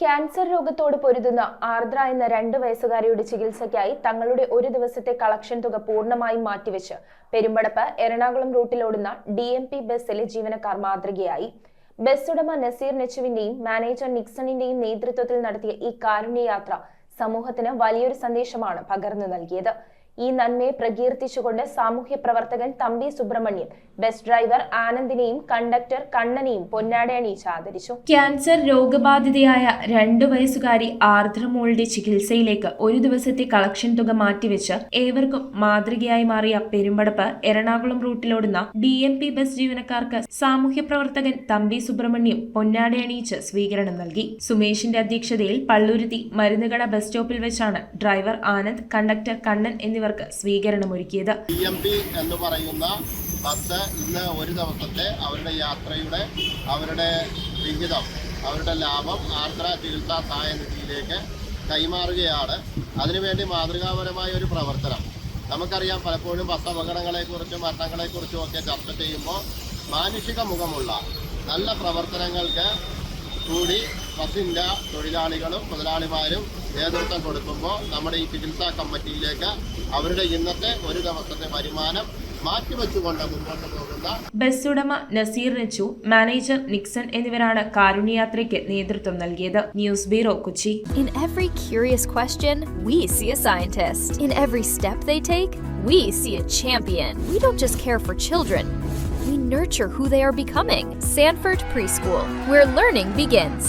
Cancer രോഗത്തോട് പൊരുതുന്ന ആർദ്ര എന്ന 2 വയസ്സുകാരിയുടെ ചികിത്സയ്ക്കായി തങ്ങളുടെ ഒരു ദിവസത്തെ കളക്ഷൻ തുക പൂർണ്ണമായും മാറ്റിവെച്ച് പെരുമ്പടപ്പ് എറണാകുളം റൂട്ടിലോടുന്ന DMP ബസ്സിലെ ജീവനക്കാർ മാതൃകയായി. ബസ് ഉടമ നസീർ നെച്ചുവിന്റെയും മാനേജർ നിക്സണിന്റെയും നേതൃത്വത്തിൽ നടത്തിയ ഈ കാരുണ്യയാത്ര സമൂഹത്തിന് വലിയൊരു സന്ദേശമാണ് പകർന്നു നൽകിയത്. ഈ നന്മയെ പ്രകീർത്തിച്ചുകൊണ്ട് സാമൂഹ്യ പ്രവർത്തകൻ തമ്പി സുബ്രഹ്മണ്യൻ ബസ് ഡ്രൈവർ ആനന്ദിനെയും കണ്ടക്ടർ കണ്ണനെയും പൊന്നാടയണിയിച്ച് ആദരിച്ചു. ക്യാൻസർ രോഗബാധിതയായ 2 വയസ്സുകാരി ആർദ്രമോളുടെ ചികിത്സയിലേക്ക് ഒരു ദിവസത്തെ കളക്ഷൻ തുക മാറ്റിവെച്ച് ഏവർക്കും മാതൃകയായി മാറിയ പെരുമ്പടപ്പ് എറണാകുളം റൂട്ടിലോടുന്ന DMP ബസ് ജീവനക്കാർക്ക് സാമൂഹ്യ പ്രവർത്തകൻ തമ്പി സുബ്രഹ്മണ്യം പൊന്നാടയണിയിച്ച് സ്വീകരണം നൽകി. സുമേഷിന്റെ അധ്യക്ഷതയിൽ പള്ളുരുത്തി മരുന്നുകട ബസ് സ്റ്റോപ്പിൽ വെച്ചാണ് ഡ്രൈവർ ആനന്ദ്, കണ്ടക്ടർ കണ്ണൻ എന്നിവർക്ക് സ്വീകരണമൊരുക്കിയത്. DMP എന്ന് പറയുന്ന ബസ് ഇന്ന് ഒരു ദിവസത്തെ അവരുടെ യാത്രയുടെ അവരുടെ വിഹിതം, അവരുടെ ലാഭം ആർദ്ര ചികിത്സാ സഹായ നിധിയിലേക്ക് കൈമാറുകയാണ്. അതിനുവേണ്ടി മാതൃകാപരമായ ഒരു പ്രവർത്തനം. നമുക്കറിയാം, പലപ്പോഴും ബസ് അപകടങ്ങളെക്കുറിച്ചും മരണങ്ങളെക്കുറിച്ചും ഒക്കെ ചർച്ച ചെയ്യുമ്പോൾ മാനുഷിക മുഖമുള്ള നല്ല പ്രവർത്തനങ്ങൾക്ക് കൂടി ബസിൻ്റെ തൊഴിലാളികളും മുതലാളിമാരും നേതൃത്വം കൊടുക്കുമ്പോൾ നമ്മുടെ ഈ ചികിത്സാ കമ്മിറ്റിയിലേക്ക് അവരുടെ ഇന്നത്തെ ഒരു ദിവസത്തെ വരുമാനം മാറ്റിവെച്ചുകൊണ്ട് മുന്നോട്ട് പോകുന്ന ബസ് ഉടമ നസീർ നെച്ചു, മാനേജർ നിക്സൺ എന്നിവരാണ് കാരുണ്യയാത്രയ്ക്ക് നേതൃത്വം നൽകിയത്. News bureau, Kochi. In every curious question, we see a scientist. In every step they take, we see a champion. We don't just care for children. We nurture who they are becoming. Sanford Preschool, where learning begins.